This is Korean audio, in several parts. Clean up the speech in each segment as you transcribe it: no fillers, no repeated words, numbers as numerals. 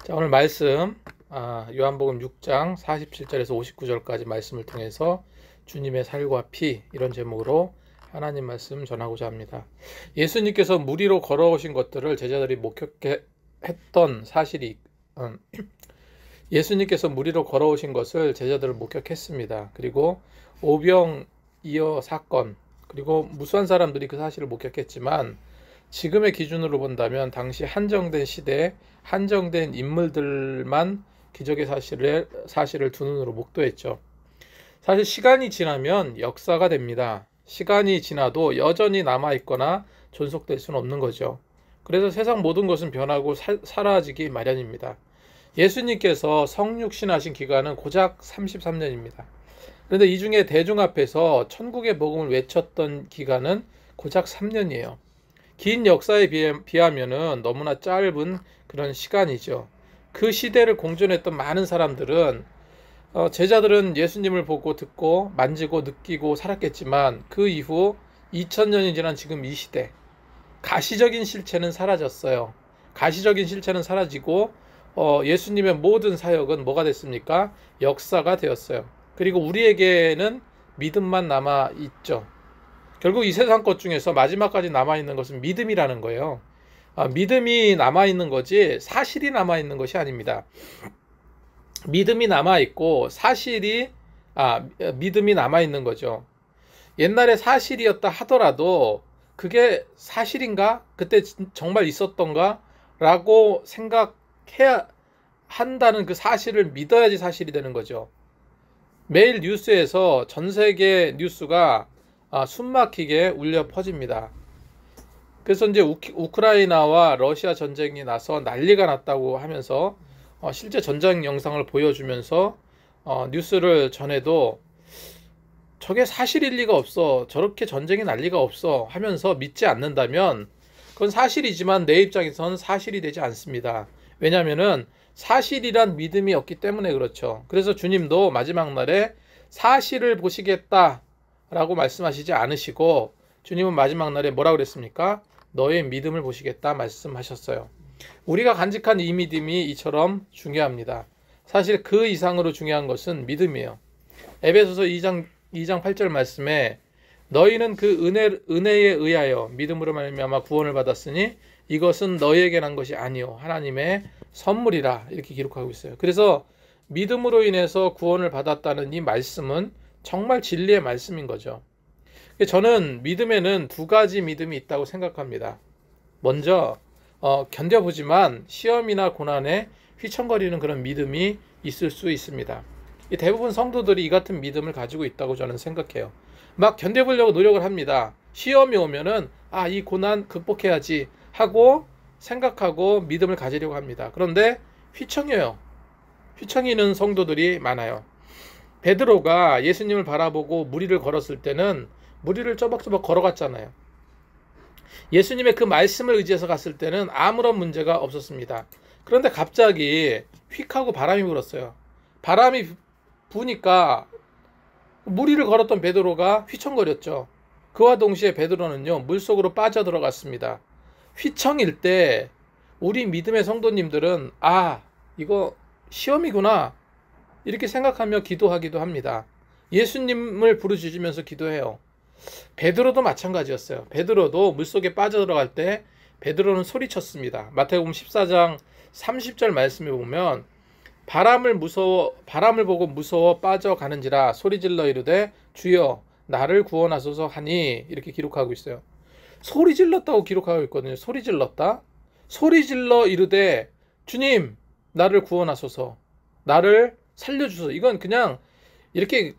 자, 오늘 말씀 요한복음 6장 47절에서 59절까지 말씀을 통해서 주님의 살과 피 이런 제목으로 하나님 말씀 전하고자 합니다. 예수님께서 물 위로 걸어오신 것들을 제자들이 목격했던 사실이 예수님께서 물 위로 걸어오신 것을 제자들을 목격했습니다. 그리고 오병이어 사건 그리고 무수한 사람들이 그 사실을 목격했지만 지금의 기준으로 본다면 당시 한정된 시대에 한정된 인물들만 기적의 사실을 두 눈으로 목도했죠. 사실 시간이 지나면 역사가 됩니다. 시간이 지나도 여전히 남아있거나 존속될 수는 없는 거죠. 그래서 세상 모든 것은 변하고 사라지기 마련입니다. 예수님께서 성육신하신 기간은 고작 33년입니다. 그런데 이 중에 대중 앞에서 천국의 복음을 외쳤던 기간은 고작 3년이에요. 긴 역사에 비하면 너무나 짧은 그런 시간이죠. 그 시대를 공존했던 많은 사람들은 제자들은 예수님을 보고 듣고 만지고 느끼고 살았겠지만 그 이후 2000년이 지난 지금 이 시대 가시적인 실체는 사라졌어요. 가시적인 실체는 사라지고 예수님의 모든 사역은 뭐가 됐습니까? 역사가 되었어요. 그리고 우리에게는 믿음만 남아있죠. 결국 이 세상 것 중에서 마지막까지 남아있는 것은 믿음이라는 거예요. 믿음이 남아있는 거지 사실이 남아있는 것이 아닙니다. 믿음이 남아있고 믿음이 남아있는 거죠. 옛날에 사실이었다 하더라도 그게 사실인가? 그때 정말 있었던가? 라고 생각해야 한다는 그 사실을 믿어야지 사실이 되는 거죠. 매일 뉴스에서 전 세계 뉴스가 숨막히게 울려 퍼집니다. 그래서 이제 우크라이나와 러시아 전쟁이 나서 난리가 났다고 하면서 실제 전쟁 영상을 보여주면서 뉴스를 전해도 저게 사실일 리가 없어, 저렇게 전쟁이 날 리가 없어 하면서 믿지 않는다면 그건 사실이지만 내 입장에서는 사실이 되지 않습니다. 왜냐하면은 사실이란 믿음이 없기 때문에 그렇죠. 그래서 주님도 마지막 날에 사실을 보시겠다 라고 말씀하시지 않으시고 주님은 마지막 날에 뭐라고 그랬습니까? 너의 믿음을 보시겠다 말씀하셨어요. 우리가 간직한 이 믿음이 이처럼 중요합니다. 사실 그 이상으로 중요한 것은 믿음이에요. 에베소서 2장 8절 말씀에 너희는 그 은혜에 의하여 믿음으로 말미암아 구원을 받았으니 이것은 너희에게 난 것이 아니요 하나님의 선물이라 이렇게 기록하고 있어요. 그래서 믿음으로 인해서 구원을 받았다는 이 말씀은 정말 진리의 말씀인 거죠. 저는 믿음에는 두 가지 믿음이 있다고 생각합니다. 먼저 견뎌보지만 시험이나 고난에 휘청거리는 그런 믿음이 있을 수 있습니다. 대부분 성도들이 이 같은 믿음을 가지고 있다고 저는 생각해요. 막 견뎌보려고 노력을 합니다. 시험이 오면은 이 고난 극복해야지 하고 생각하고 믿음을 가지려고 합니다. 그런데 휘청이는 성도들이 많아요. 베드로가 예수님을 바라보고 물 위를 걸었을 때는 물 위를 쪼박쪼박 걸어갔잖아요. 예수님의 그 말씀을 의지해서 갔을 때는 아무런 문제가 없었습니다. 그런데 갑자기 휙 하고 바람이 불었어요. 바람이 부니까 물 위를 걸었던 베드로가 휘청거렸죠. 그와 동시에 베드로는요 물속으로 빠져들어갔습니다. 휘청일 때 우리 믿음의 성도님들은 이거 시험이구나 이렇게 생각하며 기도하기도 합니다. 예수님을 부르짖으면서 기도해요. 베드로도 마찬가지였어요. 베드로도 물속에 빠져들어갈 때 베드로는 소리쳤습니다. 마태복음 14장 30절 말씀에 보면 바람을 보고 무서워 빠져가는지라 소리질러 이르되 주여 나를 구원하소서 하니 이렇게 기록하고 있어요. 소리질렀다고 기록하고 있거든요. 소리질렀다. 소리질러 이르되 주님 나를 구원하소서, 나를 살려주소서. 이건 이렇게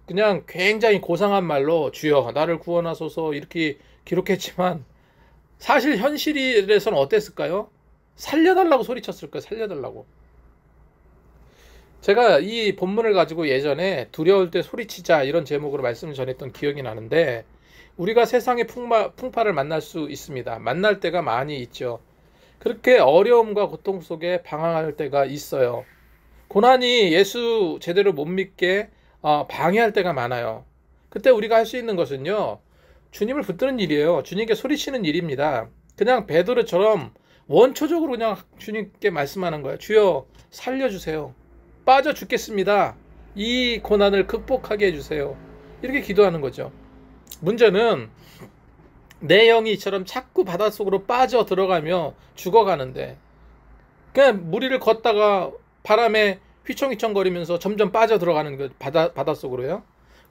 굉장히 고상한 말로 주여 나를 구원하소서 이렇게 기록했지만 사실 현실에서는 어땠을까요? 살려달라고 소리쳤을 거예요. 살려달라고. 제가 이 본문을 가지고 예전에 두려울 때 소리치자 이런 제목으로 말씀을 전했던 기억이 나는데 우리가 세상의 풍파를 만날 수 있습니다. 만날 때가 많이 있죠. 그렇게 어려움과 고통 속에 방황할 때가 있어요. 고난이 예수 제대로 못 믿게 방해할 때가 많아요. 그때 우리가 할 수 있는 것은요 주님을 붙드는 일이에요. 주님께 소리치는 일입니다. 그냥 베드로처럼 원초적으로 그냥 주님께 말씀하는 거예요. 주여 살려주세요. 빠져 죽겠습니다. 이 고난을 극복하게 해주세요. 이렇게 기도하는 거죠. 문제는 내 영이 이처럼 자꾸 바닷속으로 빠져 들어가며 죽어가는데, 그냥 무리를 걷다가 바람에 휘청휘청거리면서 점점 빠져 들어가는 거, 바닷속으로요.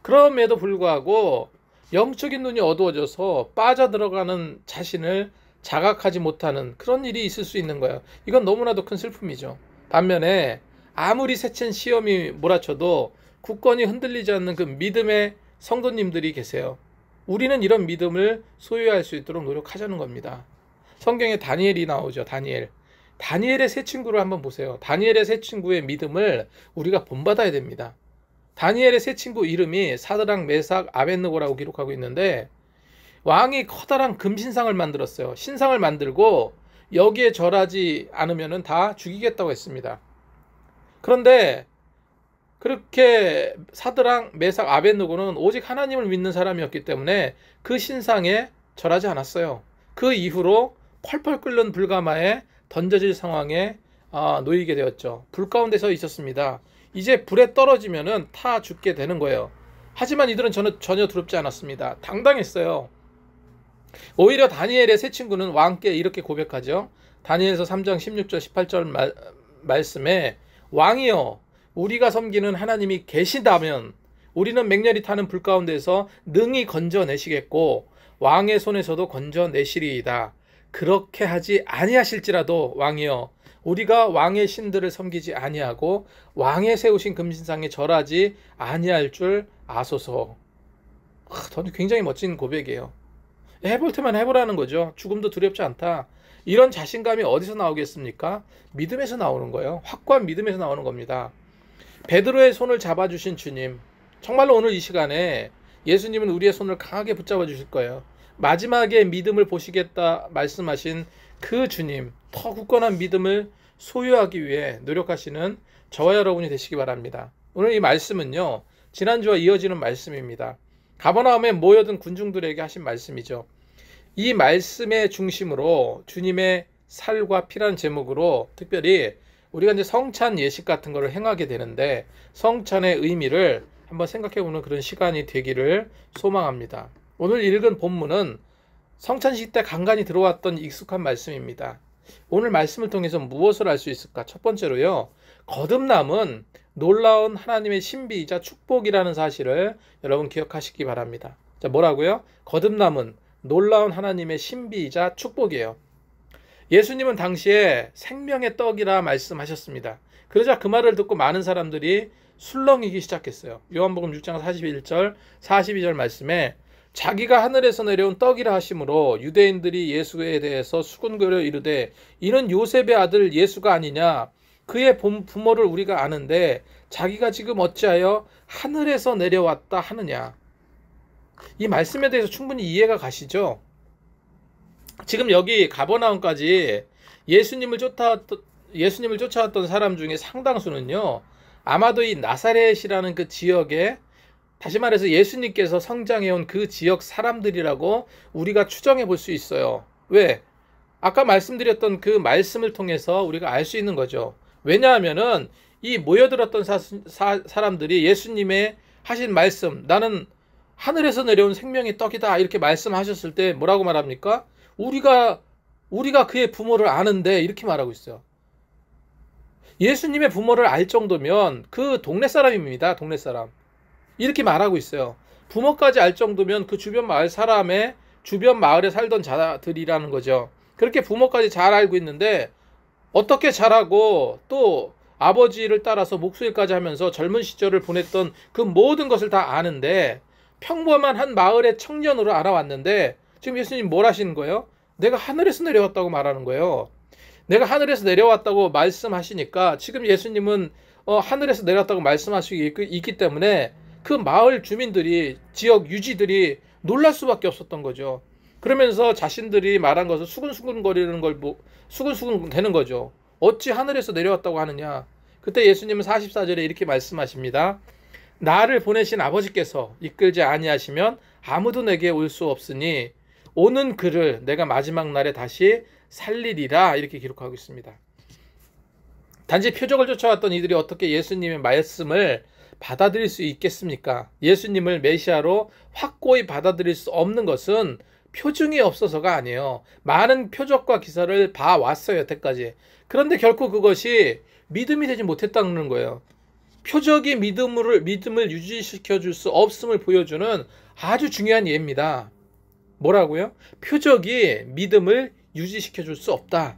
그럼에도 불구하고 영적인 눈이 어두워져서 빠져 들어가는 자신을 자각하지 못하는 그런 일이 있을 수 있는 거예요. 이건 너무나도 큰 슬픔이죠. 반면에 아무리 세찬 시험이 몰아쳐도 굳건히 흔들리지 않는 그 믿음의 성도님들이 계세요. 우리는 이런 믿음을 소유할 수 있도록 노력하자는 겁니다. 성경에 다니엘이 나오죠. 다니엘의 세 친구를 한번 보세요. 다니엘의 세 친구의 믿음을 우리가 본받아야 됩니다. 다니엘의 세 친구 이름이 사드락, 메삭, 아벳느고라고 기록하고 있는데, 왕이 커다란 금신상을 만들었어요. 신상을 만들고 여기에 절하지 않으면 다 죽이겠다고 했습니다. 그런데 그렇게 사드락, 메삭, 아벳느고는 오직 하나님을 믿는 사람이었기 때문에 그 신상에 절하지 않았어요. 그 이후로 펄펄 끓는 불가마에 던져질 상황에 놓이게 되었죠. 불 가운데 서 있었습니다. 이제 불에 떨어지면은 타 죽게 되는 거예요. 하지만 이들은 전혀 두렵지 않았습니다. 당당했어요. 오히려 다니엘의 세 친구는 왕께 이렇게 고백하죠. 다니엘서 3장 16절 18절 말씀에, 왕이여, 우리가 섬기는 하나님이 계시다면 우리는 맹렬히 타는 불 가운데서 능히 건져내시겠고 왕의 손에서도 건져내시리이다. 그렇게 하지 아니하실지라도 왕이여, 우리가 왕의 신들을 섬기지 아니하고 왕의 세우신 금신상에 절하지 아니할 줄 아소서. 저는 굉장히 멋진 고백이에요. 해볼 테면 해보라는 거죠. 죽음도 두렵지 않다. 이런 자신감이 어디서 나오겠습니까? 믿음에서 나오는 거예요. 확고한 믿음에서 나오는 겁니다. 베드로의 손을 잡아주신 주님, 정말로 오늘 이 시간에 예수님은 우리의 손을 강하게 붙잡아 주실 거예요. 마지막에 믿음을 보시겠다 말씀하신 그 주님, 더 굳건한 믿음을 소유하기 위해 노력하시는 저와 여러분이 되시기 바랍니다. 오늘 이 말씀은요, 지난주와 이어지는 말씀입니다. 가버나움에 모여든 군중들에게 하신 말씀이죠. 이 말씀의 중심으로 주님의 살과 피라는 제목으로 특별히 우리가 이제 성찬 예식 같은 거를 행하게 되는데, 성찬의 의미를 한번 생각해보는 그런 시간이 되기를 소망합니다. 오늘 읽은 본문은 성찬식 때 간간히 들어왔던 익숙한 말씀입니다. 오늘 말씀을 통해서 무엇을 알 수 있을까? 첫 번째로요, 거듭남은 놀라운 하나님의 신비이자 축복이라는 사실을 여러분 기억하시기 바랍니다. 자, 뭐라고요? 거듭남은 놀라운 하나님의 신비이자 축복이에요. 예수님은 당시에 생명의 떡이라 말씀하셨습니다. 그러자 그 말을 듣고 많은 사람들이 술렁이기 시작했어요. 요한복음 6장 41절 42절 말씀에, 자기가 하늘에서 내려온 떡이라 하심으로 유대인들이 예수에 대해서 수군거려 이르되, 이는 요셉의 아들 예수가 아니냐? 그의 부모를 우리가 아는데 자기가 지금 어찌하여 하늘에서 내려왔다 하느냐? 이 말씀에 대해서 충분히 이해가 가시죠? 지금 여기 가버나움까지 예수님을 쫓아왔던 사람 중에 상당수는요, 아마도 이 나사렛이라는 그 지역에, 다시 말해서 예수님께서 성장해온 그 지역 사람들이라고 우리가 추정해 볼 수 있어요. 왜? 아까 말씀드렸던 그 말씀을 통해서 우리가 알 수 있는 거죠. 왜냐하면은 이 모여들었던 사람들이 예수님의 하신 말씀, 나는 하늘에서 내려온 생명의 떡이다, 이렇게 말씀하셨을 때 뭐라고 말합니까? 우리가 그의 부모를 아는데, 이렇게 말하고 있어요. 예수님의 부모를 알 정도면 그 동네 사람입니다. 동네 사람. 이렇게 말하고 있어요. 부모까지 알 정도면 그 주변 마을에 살던 자들이라는 거죠. 그렇게 부모까지 잘 알고 있는데, 어떻게 잘하고 또 아버지를 따라서 목수일까지 하면서 젊은 시절을 보냈던 그 모든 것을 다 아는데, 평범한 한 마을의 청년으로 알아왔는데, 지금 예수님 뭘 하시는 거예요? 내가 하늘에서 내려왔다고 말하는 거예요. 내가 하늘에서 내려왔다고 말씀하시니까 지금 예수님은 하늘에서 내려왔다고 말씀하시고 있기 때문에 그 마을 주민들이, 지역 유지들이 놀랄 수밖에 없었던 거죠. 그러면서 자신들이 말한 것을 수근수근 되는 거죠. 어찌 하늘에서 내려왔다고 하느냐? 그때 예수님은 44절에 이렇게 말씀하십니다. 나를 보내신 아버지께서 이끌지 아니하시면 아무도 내게 올 수 없으니 오는 그를 내가 마지막 날에 다시 살리리라 이렇게 기록하고 있습니다. 단지 표적을 쫓아왔던 이들이 어떻게 예수님의 말씀을 받아들일 수 있겠습니까? 예수님을 메시아로 확고히 받아들일 수 없는 것은 표징이 없어서가 아니에요. 많은 표적과 기사를 봐왔어요, 여태까지. 그런데 결코 그것이 믿음이 되지 못했다는 거예요. 표적이 믿음을 유지시켜 줄 수 없음을 보여주는 아주 중요한 예입니다. 뭐라고요? 표적이 믿음을 유지시켜 줄 수 없다.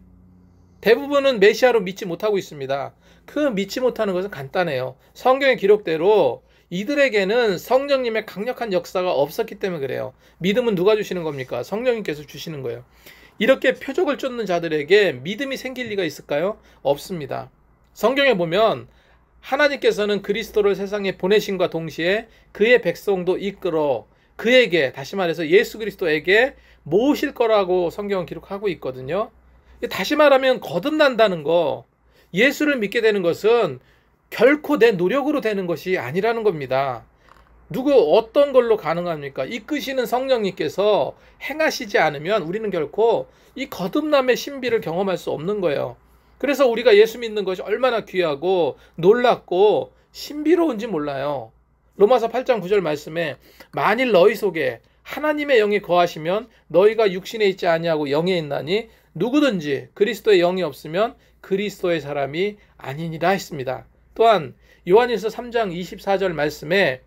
대부분은 메시아로 믿지 못하고 있습니다. 그 믿지 못하는 것은 간단해요. 성경의 기록대로 이들에게는 성령님의 강력한 역사가 없었기 때문에 그래요. 믿음은 누가 주시는 겁니까? 성령님께서 주시는 거예요. 이렇게 표적을 쫓는 자들에게 믿음이 생길 리가 있을까요? 없습니다. 성경에 보면 하나님께서는 그리스도를 세상에 보내심과 동시에 그의 백성도 이끌어 그에게, 다시 말해서 예수 그리스도에게 모으실 거라고 성경은 기록하고 있거든요. 다시 말하면 거듭난다는 거, 예수를 믿게 되는 것은 결코 내 노력으로 되는 것이 아니라는 겁니다. 어떤 걸로 가능합니까? 이끄시는 성령님께서 행하시지 않으면 우리는 결코 이 거듭남의 신비를 경험할 수 없는 거예요. 그래서 우리가 예수 믿는 것이 얼마나 귀하고 놀랍고 신비로운지 몰라요. 로마서 8장 9절 말씀에 만일 너희 속에 하나님의 영이 거하시면 너희가 육신에 있지 아니하고 영에 있나니 누구든지 그리스도의 영이 없으면 그리스도의 사람이 아니니라 했습니다. 또한 요한일서 3장 24절 말씀에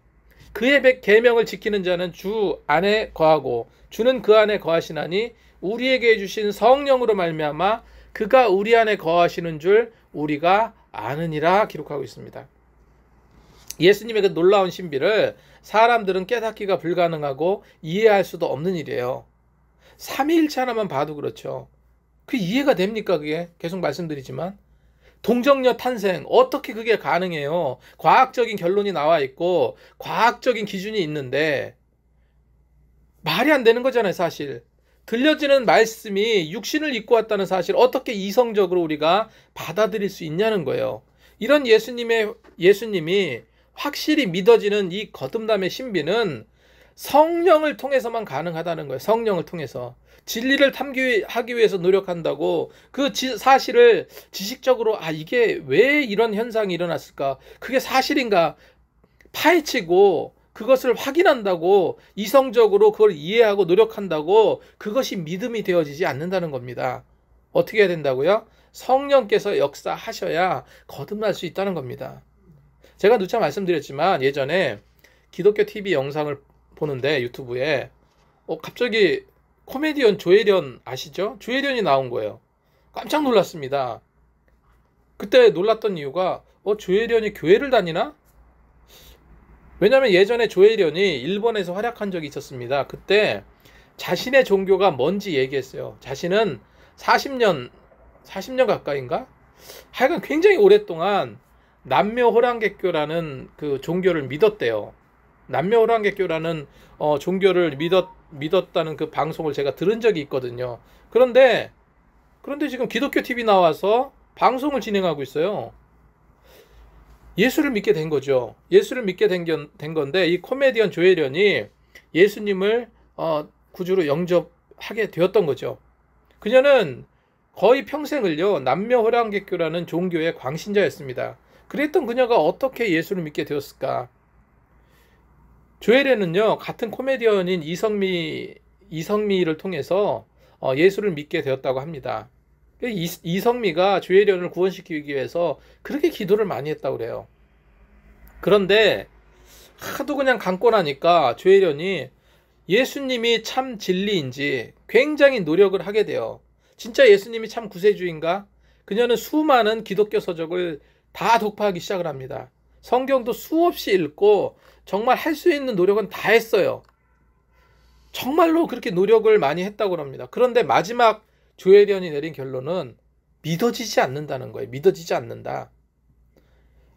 그의 계명을 지키는 자는 주 안에 거하고 주는 그 안에 거하시나니 우리에게 주신 성령으로 말미암아 그가 우리 안에 거하시는 줄 우리가 아느니라 기록하고 있습니다. 예수님의 그 놀라운 신비를 사람들은 깨닫기가 불가능하고 이해할 수도 없는 일이에요. 삼위일체 하나만 봐도 그렇죠. 그 이해가 됩니까? 그게 계속 말씀드리지만 동정녀 탄생 어떻게 그게 가능해요? 과학적인 결론이 나와 있고 과학적인 기준이 있는데 말이 안 되는 거잖아요. 사실 들려지는 말씀이 육신을 입고 왔다는 사실 어떻게 이성적으로 우리가 받아들일 수 있냐는 거예요. 이런 예수님이 확실히 믿어지는 이 거듭남의 신비는 성령을 통해서만 가능하다는 거예요. 성령을 통해서 진리를 탐구하기 위해서 노력한다고 그 사실을 지식적으로 이게 왜 이런 현상이 일어났을까? 그게 사실인가? 파헤치고 그것을 확인한다고 이성적으로 그걸 이해하고 노력한다고 그것이 믿음이 되어지지 않는다는 겁니다. 어떻게 해야 된다고요? 성령께서 역사하셔야 거듭날 수 있다는 겁니다. 제가 누차 말씀드렸지만 예전에 기독교 TV 영상을 보는데 유튜브에 갑자기 코미디언 조혜련 아시죠? 조혜련이 나온 거예요. 깜짝 놀랐습니다. 그때 놀랐던 이유가 조혜련이 교회를 다니나? 왜냐하면 예전에 조혜련이 일본에서 활약한 적이 있었습니다. 그때 자신의 종교가 뭔지 얘기했어요. 자신은 40년 가까이인가? 하여간 굉장히 오랫동안 남묘호랑객교라는 그 종교를 믿었대요. 남묘호랑객교라는 종교를 믿었다는 그 방송을 제가 들은 적이 있거든요. 그런데 지금 기독교 TV 나와서 방송을 진행하고 있어요. 예수를 믿게 된 거죠. 예수를 믿게 된 건데 이 코미디언 조혜련이 예수님을 구주로 영접하게 되었던 거죠. 그녀는 거의 평생을요 남묘호랑객교라는 종교의 광신자였습니다. 그랬던 그녀가 어떻게 예수를 믿게 되었을까? 조혜련은요 같은 코미디언인 이성미를 통해서 예수를 믿게 되었다고 합니다. 이성미가 조혜련을 구원시키기 위해서 그렇게 기도를 많이 했다고 그래요. 그런데 하도 그냥 감고 나니까 조혜련이 예수님이 참 진리인지 굉장히 노력을 하게 돼요. 진짜 예수님이 참 구세주인가? 그녀는 수많은 기독교 서적을 다 독파하기 시작을 합니다. 성경도 수없이 읽고 정말 할 수 있는 노력은 다 했어요. 정말로 그렇게 노력을 많이 했다고 합니다. 그런데 마지막 조혜련이 내린 결론은 믿어지지 않는다는 거예요. 믿어지지 않는다.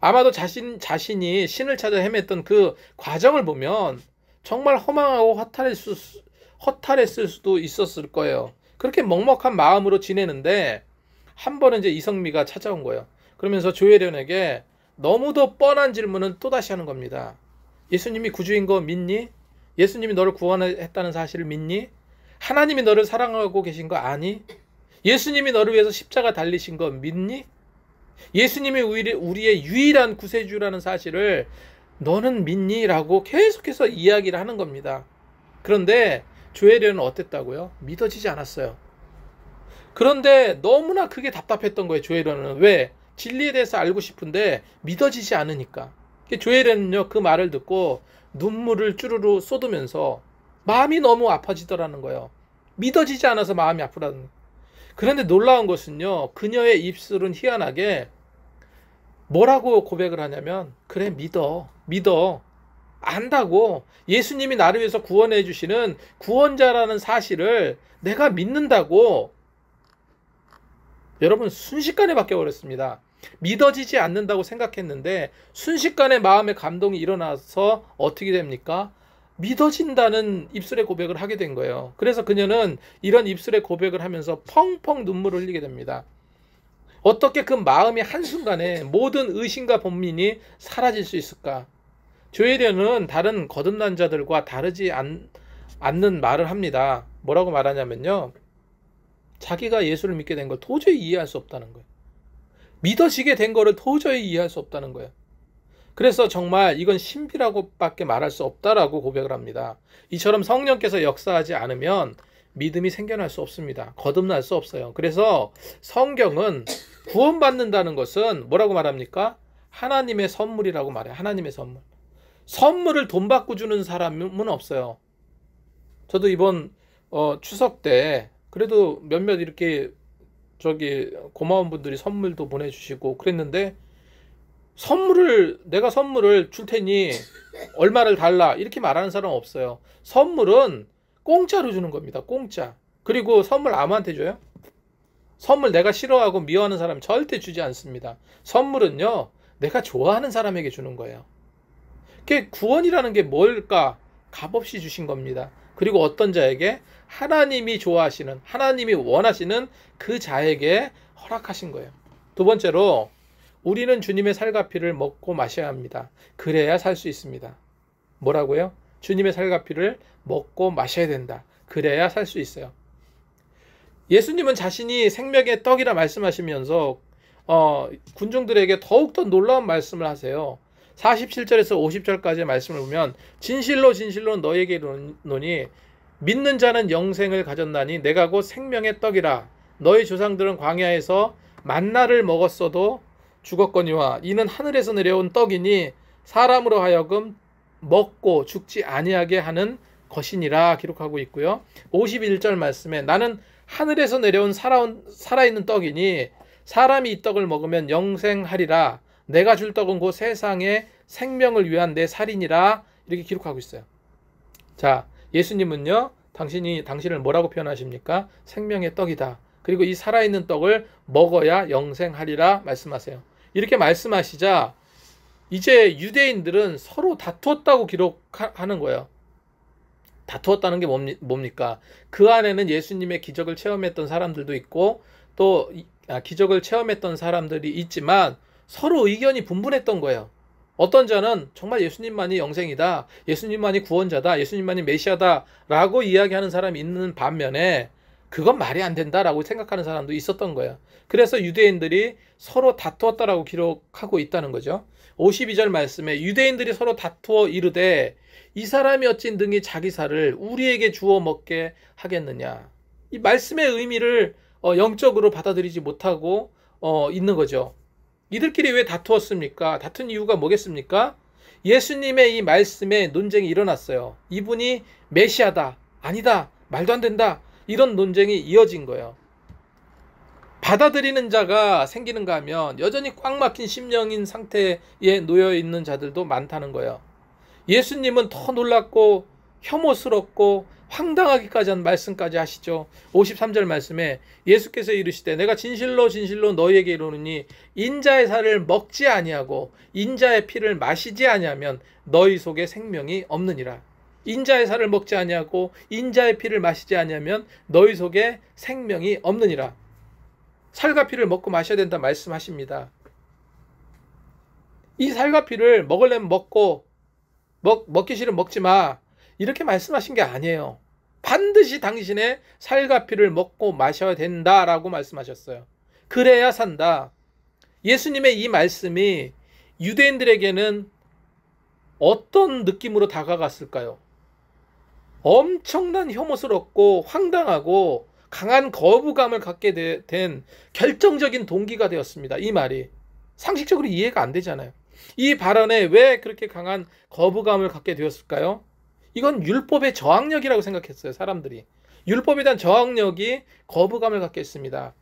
아마도 자신이 신을 찾아 헤맸던 그 과정을 보면 정말 허망하고 허탈했을 수도 있었을 거예요. 그렇게 먹먹한 마음으로 지내는데 한 번은 이제 이성미가 찾아온 거예요. 그러면서 조혜련에게 너무도 뻔한 질문은 또다시 하는 겁니다. 예수님이 구주인 거 믿니? 예수님이 너를 구원했다는 사실을 믿니? 하나님이 너를 사랑하고 계신 거 아니? 예수님이 너를 위해서 십자가 달리신 거 믿니? 예수님이 우리의 유일한 구세주라는 사실을 너는 믿니? 라고 계속해서 이야기를 하는 겁니다. 그런데 조혜련은 어땠다고요? 믿어지지 않았어요. 그런데 너무나 그게 답답했던 거예요. 조혜련은. 왜? 진리에 대해서 알고 싶은데 믿어지지 않으니까. 조혜련은요, 그 말을 듣고 눈물을 쭈루루 쏟으면서 마음이 너무 아파지더라는 거예요. 믿어지지 않아서 마음이 아프다는 거예요. 그런데 놀라운 것은요, 그녀의 입술은 희한하게 뭐라고 고백을 하냐면, 그래, 믿어. 안다고. 예수님이 나를 위해서 구원해 주시는 구원자라는 사실을 내가 믿는다고. 여러분, 순식간에 바뀌어버렸습니다. 믿어지지 않는다고 생각했는데 순식간에 마음의 감동이 일어나서 어떻게 됩니까? 믿어진다는 입술의 고백을 하게 된 거예요. 그래서 그녀는 이런 입술의 고백을 하면서 펑펑 눈물을 흘리게 됩니다. 어떻게 그 마음이 한순간에 모든 의심과 번민이 사라질 수 있을까? 조혜련은 다른 거듭난 자들과 다르지 않는 말을 합니다. 뭐라고 말하냐면요, 자기가 예수를 믿게 된 걸 도저히 이해할 수 없다는 거예요. 믿어지게 된 거를 도저히 이해할 수 없다는 거예요. 그래서 정말 이건 신비라고밖에 말할 수 없다라고 고백을 합니다. 이처럼 성령께서 역사하지 않으면 믿음이 생겨날 수 없습니다. 거듭날 수 없어요. 그래서 성경은 구원받는다는 것은 뭐라고 말합니까? 하나님의 선물이라고 말해요. 하나님의 선물. 선물을 돈 받고 주는 사람은 없어요. 저도 이번 추석 때 그래도 몇몇 이렇게 고마운 분들이 선물도 보내주시고 그랬는데, 내가 선물을 줄 테니 얼마를 달라 이렇게 말하는 사람은 없어요. 선물은 공짜로 주는 겁니다. 공짜. 그리고 선물 아무한테 줘요? 선물 내가 싫어하고 미워하는 사람 절대 주지 않습니다. 선물은요, 내가 좋아하는 사람에게 주는 거예요. 그게 구원이라는 게 뭘까? 값없이 주신 겁니다. 그리고 어떤 자에게? 하나님이 좋아하시는, 하나님이 원하시는 그 자에게 허락하신 거예요. 두 번째로, 우리는 주님의 살과 피를 먹고 마셔야 합니다. 그래야 살 수 있습니다. 뭐라고요? 주님의 살과 피를 먹고 마셔야 된다. 그래야 살 수 있어요. 예수님은 자신이 생명의 떡이라 말씀하시면서 군중들에게 더욱더 놀라운 말씀을 하세요. 47절에서 50절까지의 말씀을 보면, 진실로 진실로 너에게 이르노니 믿는 자는 영생을 가졌나니 내가 곧 생명의 떡이라. 너희 조상들은 광야에서 만나를 먹었어도 죽었거니와 이는 하늘에서 내려온 떡이니 사람으로 하여금 먹고 죽지 아니하게 하는 것이니라 기록하고 있고요. 51절 말씀에 나는 하늘에서 내려온 살아있는 떡이니 사람이 이 떡을 먹으면 영생하리라. 내가 줄 떡은 곧 세상의 생명을 위한 내 살이니라. 이렇게 기록하고 있어요. 자, 예수님은요, 당신을 뭐라고 표현하십니까? 생명의 떡이다. 그리고 이 살아있는 떡을 먹어야 영생하리라 말씀하세요. 이렇게 말씀하시자 이제 유대인들은 서로 다투었다고 기록하는 거예요. 다투었다는 게 뭡니까? 그 안에는 예수님의 기적을 체험했던 사람들도 있고 또 기적을 체험했던 사람들이 있지만 서로 의견이 분분했던 거예요. 어떤 자는 정말 예수님만이 영생이다, 예수님만이 구원자다, 예수님만이 메시아다 라고 이야기하는 사람이 있는 반면에 그건 말이 안 된다라고 생각하는 사람도 있었던 거예요. 그래서 유대인들이 서로 다투었다라고 기록하고 있다는 거죠. 52절 말씀에 유대인들이 서로 다투어 이르되 이 사람이 어찌 능히 자기 살을 우리에게 주어 먹게 하겠느냐. 이 말씀의 의미를 영적으로 받아들이지 못하고 있는 거죠. 이들끼리 왜 다투었습니까? 다툰 이유가 뭐겠습니까? 예수님의 이 말씀에 논쟁이 일어났어요. 이분이 메시아다, 아니다, 말도 안 된다, 이런 논쟁이 이어진 거예요. 받아들이는 자가 생기는가 하면 여전히 꽉 막힌 심령인 상태에 놓여 있는 자들도 많다는 거예요. 예수님은 더 놀랍고 혐오스럽고 황당하기까지 한 말씀까지 하시죠. 53절 말씀에 예수께서 이르시되 내가 진실로 진실로 너희에게 이르노니 인자의 살을 먹지 아니하고 인자의 피를 마시지 아니하면 너희 속에 생명이 없느니라. 인자의 살을 먹지 아니하고 인자의 피를 마시지 아니하면 너희 속에 생명이 없느니라. 살과 피를 먹고 마셔야 된다 말씀하십니다. 이 살과 피를 먹으려면 먹고 먹기 싫으면 먹지 마, 이렇게 말씀하신 게 아니에요. 반드시 당신의 살과 피를 먹고 마셔야 된다라고 말씀하셨어요. 그래야 산다. 예수님의 이 말씀이 유대인들에게는 어떤 느낌으로 다가갔을까요? 엄청난 혐오스럽고 황당하고 강한 거부감을 갖게 된 결정적인 동기가 되었습니다. 이 말이 상식적으로 이해가 안 되잖아요. 이 발언에 왜 그렇게 강한 거부감을 갖게 되었을까요? 이건 율법의 저항력이라고 생각했어요. 사람들이 율법에 대한 저항력이 거부감을 갖게 했습니다.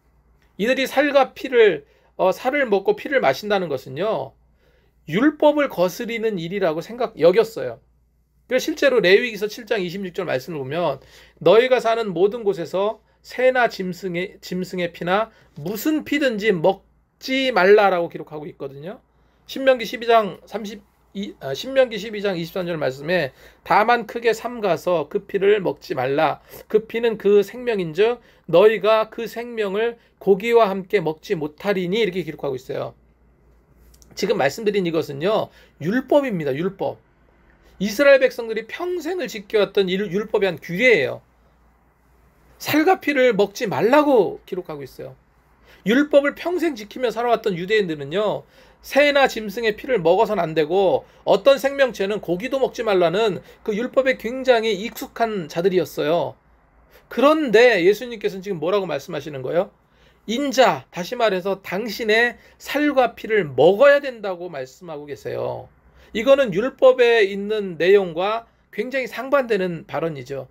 이들이 살과 피를 살을 먹고 피를 마신다는 것은요, 율법을 거스리는 일이라고 여겼어요. 그래서 실제로 레위기서 7장 26절 말씀을 보면 너희가 사는 모든 곳에서 새나 짐승의 피나 무슨 피든지 먹지 말라라고 기록하고 있거든요. 신명기 12장 23절 말씀에 다만 크게 삼가서 그 피를 먹지 말라. 그 피는 그 생명인즉 너희가 그 생명을 고기와 함께 먹지 못하리니 이렇게 기록하고 있어요. 지금 말씀드린 이것은요, 율법입니다. 율법. 이스라엘 백성들이 평생을 지켜왔던 율법의 한 규례예요. 살과 피를 먹지 말라고 기록하고 있어요. 율법을 평생 지키며 살아왔던 유대인들은요, 새나 짐승의 피를 먹어서는 안 되고 어떤 생명체는 고기도 먹지 말라는 그 율법에 굉장히 익숙한 자들이었어요. 그런데 예수님께서는 지금 뭐라고 말씀하시는 거예요? 인자, 다시 말해서 당신의 살과 피를 먹어야 된다고 말씀하고 계세요. 이거는 율법에 있는 내용과 굉장히 상반되는 발언이죠.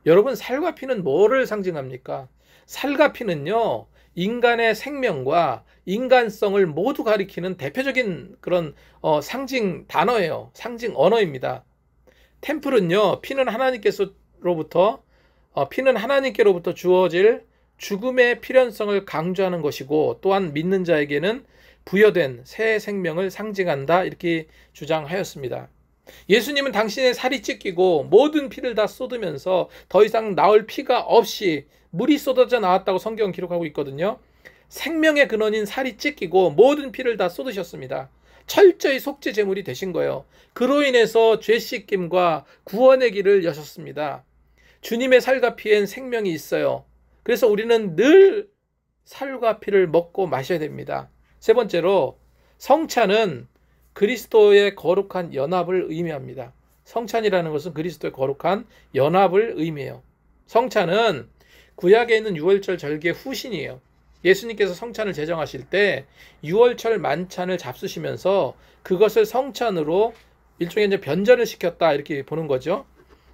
여러분, 살과 피는 뭐를 상징합니까? 살과 피는요, 인간의 생명과 인간성을 모두 가리키는 대표적인 그런 상징 단어예요. 상징 언어입니다. 템플은요, 피는 하나님께로부터 주어질 죽음의 필연성을 강조하는 것이고, 또한 믿는 자에게는 부여된 새 생명을 상징한다, 이렇게 주장하였습니다. 예수님은 당신의 살이 찢기고 모든 피를 다 쏟으면서 더 이상 나올 피가 없이 물이 쏟아져 나왔다고 성경은 기록하고 있거든요. 생명의 근원인 살이 찢기고 모든 피를 다 쏟으셨습니다. 철저히 속죄 제물이 되신 거예요. 그로 인해서 죄 씻김과 구원의 길을 여셨습니다. 주님의 살과 피엔 생명이 있어요. 그래서 우리는 늘 살과 피를 먹고 마셔야 됩니다. 세 번째로, 성찬은 그리스도의 거룩한 연합을 의미합니다. 성찬이라는 것은 그리스도의 거룩한 연합을 의미해요. 성찬은 구약에 있는 유월절 절기의 후신이에요. 예수님께서 성찬을 제정하실 때 유월절 만찬을 잡수시면서 그것을 성찬으로 일종의 이제 변절을 시켰다, 이렇게 보는 거죠.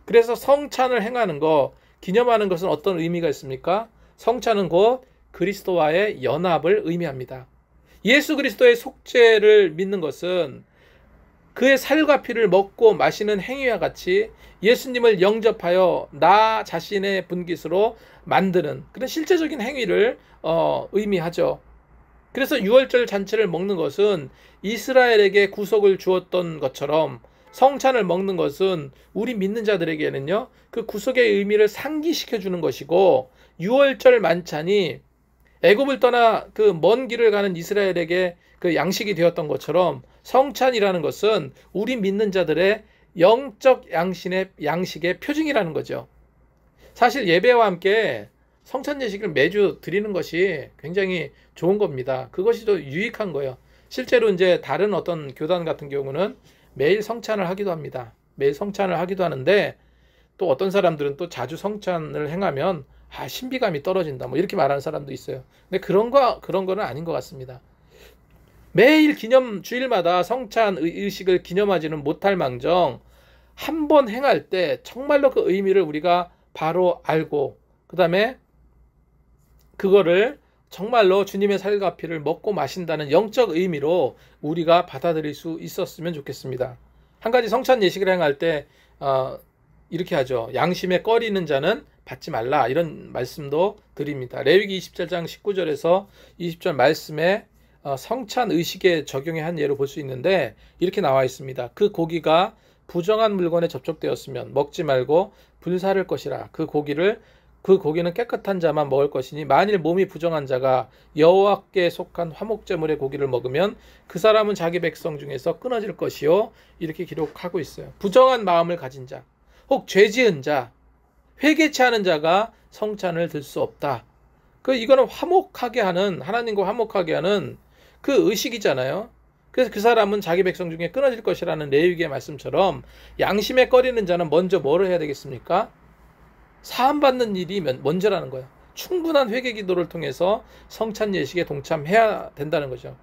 그래서 성찬을 행하는 거, 기념하는 것은 어떤 의미가 있습니까? 성찬은 곧 그리스도와의 연합을 의미합니다. 예수 그리스도의 속죄를 믿는 것은 그의 살과 피를 먹고 마시는 행위와 같이 예수님을 영접하여 나 자신의 분깃으로 만드는 그런 실제적인 행위를 의미하죠. 그래서 유월절 잔치를 먹는 것은 이스라엘에게 구속을 주었던 것처럼 성찬을 먹는 것은 우리 믿는 자들에게는요, 그 구속의 의미를 상기시켜 주는 것이고, 유월절 만찬이 애굽을 떠나 그 먼 길을 가는 이스라엘에게 그 양식이 되었던 것처럼 성찬이라는 것은 우리 믿는 자들의 영적 양식의 표징이라는 거죠. 사실 예배와 함께 성찬 예식을 매주 드리는 것이 굉장히 좋은 겁니다. 그것이 더 유익한 거예요. 실제로 이제 다른 어떤 교단 같은 경우는 매일 성찬을 하기도 합니다. 매일 성찬을 하기도 하는데, 또 어떤 사람들은 또 자주 성찬을 행하면 신비감이 떨어진다, 뭐 이렇게 말하는 사람도 있어요. 근데 그런 거는 아닌 것 같습니다. 매일 주일마다 성찬 의식을 기념하지는 못할 망정 한 번 행할 때 정말로 그 의미를 우리가 바로 알고, 그 다음에 그거를 정말로 주님의 살과 피를 먹고 마신다는 영적 의미로 우리가 받아들일 수 있었으면 좋겠습니다. 한 가지 성찬 예식을 행할 때 이렇게 하죠. 양심에 꺼리는 자는 받지 말라, 이런 말씀도 드립니다. 레위기 27장 19절에서 20절 말씀에 성찬 의식에 적용해 한 예로 볼 수 있는데, 이렇게 나와 있습니다. 그 고기가 부정한 물건에 접촉되었으면 먹지 말고 불사를 것이라. 그 고기는 깨끗한 자만 먹을 것이니 만일 몸이 부정한 자가 여호와께 속한 화목제물의 고기를 먹으면 그 사람은 자기 백성 중에서 끊어질 것이요, 이렇게 기록하고 있어요. 부정한 마음을 가진 자, 혹 죄 지은 자, 회개치 않은 자가 성찬을 들 수 없다. 이거는 화목하게 하는, 하나님과 화목하게 하는 그 의식이잖아요. 그래서 그 사람은 자기 백성 중에 끊어질 것이라는 레위기의 말씀처럼 양심에 꺼리는 자는 먼저 뭐를 해야 되겠습니까? 사함받는 일이 먼저라는 거예요. 충분한 회개 기도를 통해서 성찬 예식에 동참해야 된다는 거죠.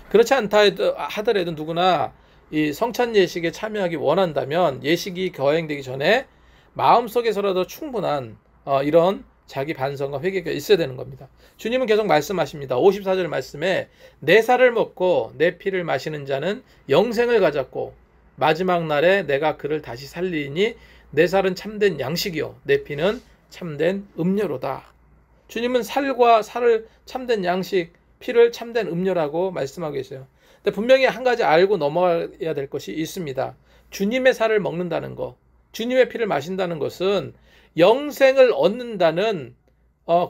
그렇지 않다 하더라도 누구나 이 성찬 예식에 참여하기 원한다면 예식이 거행되기 전에 마음속에서라도 충분한 이런 자기 반성과 회개가 있어야 되는 겁니다. 주님은 계속 말씀하십니다. 54절 말씀에 내 살을 먹고 내 피를 마시는 자는 영생을 가졌고 마지막 날에 내가 그를 다시 살리니 내 살은 참된 양식이요 내 피는 참된 음료로다. 주님은 살과 살을 참된 양식, 피를 참된 음료라고 말씀하고 계세요. 근데 분명히 한 가지 알고 넘어가야 될 것이 있습니다. 주님의 살을 먹는다는 것, 주님의 피를 마신다는 것은 영생을 얻는다는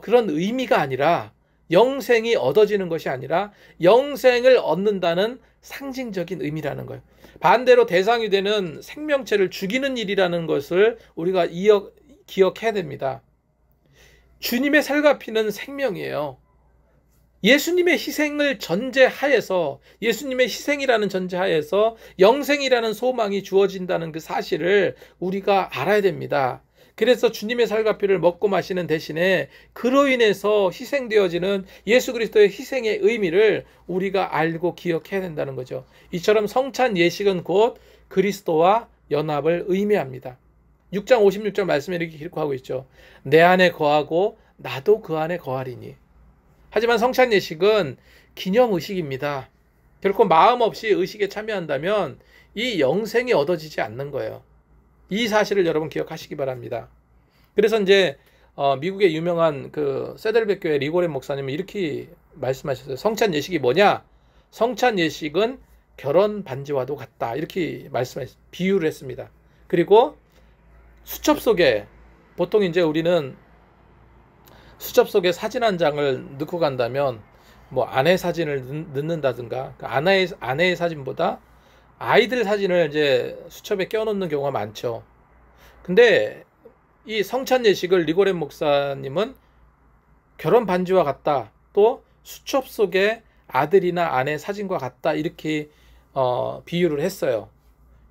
그런 의미가 아니라, 영생이 얻어지는 것이 아니라 영생을 얻는다는 상징적인 의미라는 거예요. 반대로 대상이 되는 생명체를 죽이는 일이라는 것을 우리가 기억해야 됩니다. 주님의 살과 피는 생명이에요. 예수님의 희생을 전제하에서, 예수님의 희생이라는 전제하에서 영생이라는 소망이 주어진다는 그 사실을 우리가 알아야 됩니다. 그래서 주님의 살과 피를 먹고 마시는 대신에 그로 인해서 희생되어지는 예수 그리스도의 희생의 의미를 우리가 알고 기억해야 된다는 거죠. 이처럼 성찬 예식은 곧 그리스도와 연합을 의미합니다. 6장 56절 말씀에 이렇게 기록하고 있죠. 내 안에 거하고 나도 그 안에 거하리니. 하지만 성찬 예식은 기념의식입니다. 결코 마음 없이 의식에 참여한다면 이 영생이 얻어지지 않는 거예요. 이 사실을 여러분 기억하시기 바랍니다. 그래서 이제 미국의 유명한 그 세델백 교회 리고렌 목사님은 이렇게 말씀하셨어요. 성찬 예식이 뭐냐? 성찬 예식은 결혼 반지와도 같다. 이렇게 비유를 했습니다. 그리고 수첩 속에, 보통 이제 우리는 수첩 속에 사진 한 장을 넣고 간다면 뭐 아내 사진을 넣는다든가, 아내의 사진보다 아이들 사진을 이제 수첩에 껴놓는 경우가 많죠. 근데 이 성찬 예식을 리고렌 목사님은 결혼 반지와 같다, 또 수첩 속에 아들이나 아내 사진과 같다, 이렇게 비유를 했어요.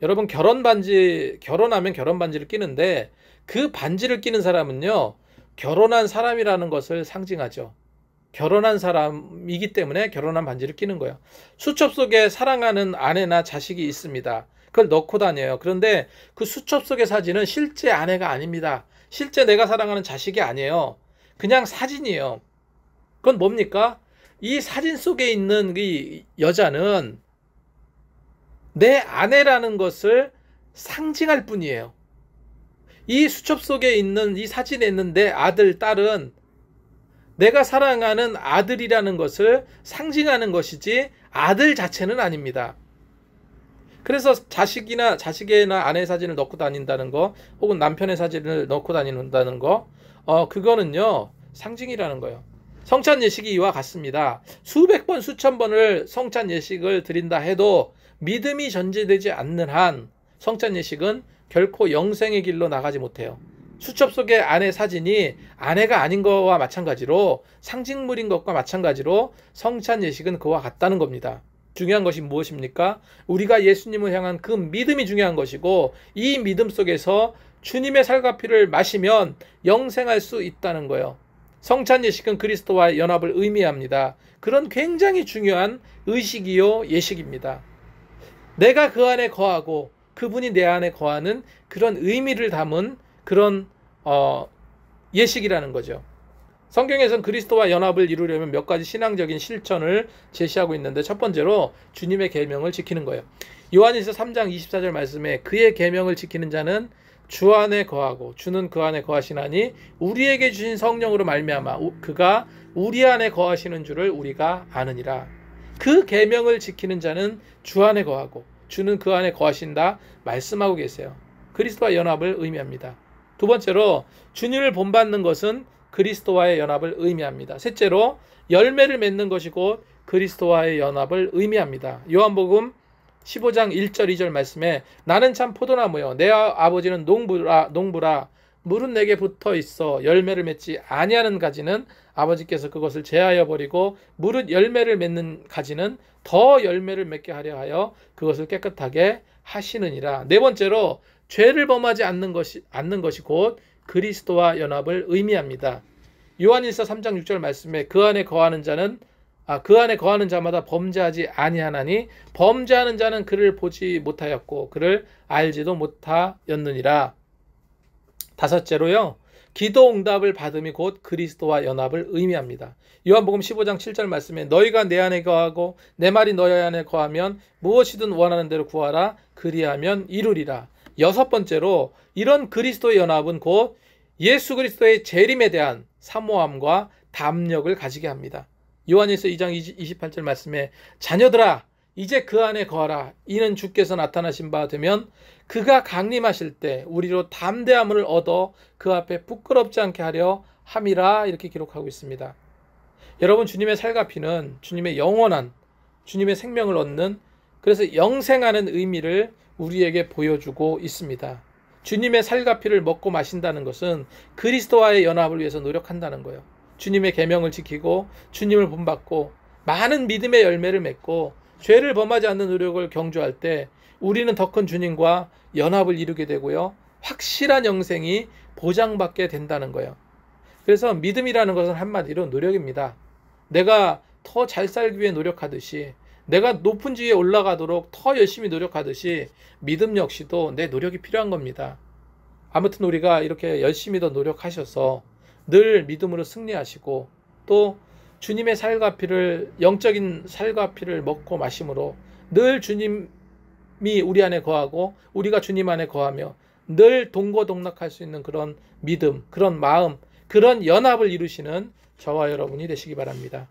여러분, 결혼하면 결혼 반지를 끼는데 그 반지를 끼는 사람은요, 결혼한 사람이라는 것을 상징하죠. 결혼한 사람이기 때문에 결혼한 반지를 끼는 거예요. 수첩 속에 사랑하는 아내나 자식이 있습니다. 그걸 넣고 다녀요. 그런데 그 수첩 속의 사진은 실제 아내가 아닙니다. 실제 내가 사랑하는 자식이 아니에요. 그냥 사진이에요. 그건 뭡니까? 이 사진 속에 있는 이 여자는 내 아내라는 것을 상징할 뿐이에요. 이 수첩 속에 있는, 이 사진에 있는 내 아들, 딸은 내가 사랑하는 아들이라는 것을 상징하는 것이지 아들 자체는 아닙니다. 그래서 자식이나 아내 사진을 넣고 다닌다는 거, 혹은 남편의 사진을 넣고 다닌다는 거, 그거는요, 상징이라는 거예요. 성찬 예식이 이와 같습니다. 수백 번, 수천 번을 성찬 예식을 드린다 해도 믿음이 전제되지 않는 한 성찬 예식은 결코 영생의 길로 나가지 못해요. 수첩 속의 아내 사진이 아내가 아닌 것과 마찬가지로, 상징물인 것과 마찬가지로 성찬 예식은 그와 같다는 겁니다. 중요한 것이 무엇입니까? 우리가 예수님을 향한 그 믿음이 중요한 것이고, 이 믿음 속에서 주님의 살과 피를 마시면 영생할 수 있다는 거예요. 성찬 예식은 그리스도와의 연합을 의미합니다. 그런 굉장히 중요한 의식이요 예식입니다. 내가 그 안에 거하고 그분이 내 안에 거하는 그런 의미를 담은 그런 예식이라는 거죠. 성경에서는 그리스도와 연합을 이루려면 몇 가지 신앙적인 실천을 제시하고 있는데, 첫 번째로 주님의 계명을 지키는 거예요. 요한일서 3장 24절 말씀에 그의 계명을 지키는 자는 주 안에 거하고 주는 그 안에 거하시나니 우리에게 주신 성령으로 말미암아 그가 우리 안에 거하시는 줄을 우리가 아느니라. 그 계명을 지키는 자는 주 안에 거하고 주는 그 안에 거하신다 말씀하고 계세요. 그리스도와 연합을 의미합니다. 두 번째로 주님을 본받는 것은 그리스도와의 연합을 의미합니다. 셋째로 열매를 맺는 것이 곧 그리스도와의 연합을 의미합니다. 요한복음 15장 1절 2절 말씀에 나는 참 포도나무요 내 아버지는 농부라 물은 내게 붙어 있어 열매를 맺지 아니하는 가지는 아버지께서 그것을 제하여 버리고 물은 열매를 맺는 가지는 더 열매를 맺게 하려 하여 그것을 깨끗하게 하시느니라. 네 번째로 죄를 범하지 않는 것이 곧 그리스도와 연합을 의미합니다. 요한일서 3장 6절 말씀에 그 안에 거하는 자마다 범죄하지 아니하나니 범죄하는 자는 그를 보지 못하였고 그를 알지도 못하였느니라. 다섯째로요, 기도 응답을 받음이 곧 그리스도와 연합을 의미합니다. 요한복음 15장 7절 말씀에 너희가 내 안에 거하고 내 말이 너희 안에 거하면 무엇이든 원하는 대로 구하라 그리하면 이루리라. 여섯 번째로 이런 그리스도의 연합은 곧 예수 그리스도의 재림에 대한 사모함과 담력을 가지게 합니다. 요한일서 2장 28절 말씀에 자녀들아 이제 그 안에 거하라. 이는 주께서 나타나신 바 되면 그가 강림하실 때 우리로 담대함을 얻어 그 앞에 부끄럽지 않게 하려 함이라. 이렇게 기록하고 있습니다. 여러분, 주님의 살과 피는 주님의 영원한 주님의 생명을 얻는, 그래서 영생하는 의미를 우리에게 보여주고 있습니다. 주님의 살과 피를 먹고 마신다는 것은 그리스도와의 연합을 위해서 노력한다는 거예요. 주님의 계명을 지키고 주님을 본받고 많은 믿음의 열매를 맺고 죄를 범하지 않는 노력을 경주할 때 우리는 더 큰 주님과 연합을 이루게 되고요, 확실한 영생이 보장받게 된다는 거예요. 그래서 믿음이라는 것은 한마디로 노력입니다. 내가 더 잘 살기 위해 노력하듯이, 내가 높은 지위에 올라가도록 더 열심히 노력하듯이 믿음 역시도 내 노력이 필요한 겁니다. 아무튼 우리가 이렇게 열심히 더 노력하셔서 늘 믿음으로 승리하시고 또 주님의 살과 피를, 영적인 살과 피를 먹고 마심으로 늘 주님이 우리 안에 거하고 우리가 주님 안에 거하며 늘 동고동락할 수 있는 그런 믿음, 그런 마음, 그런 연합을 이루시는 저와 여러분이 되시기 바랍니다.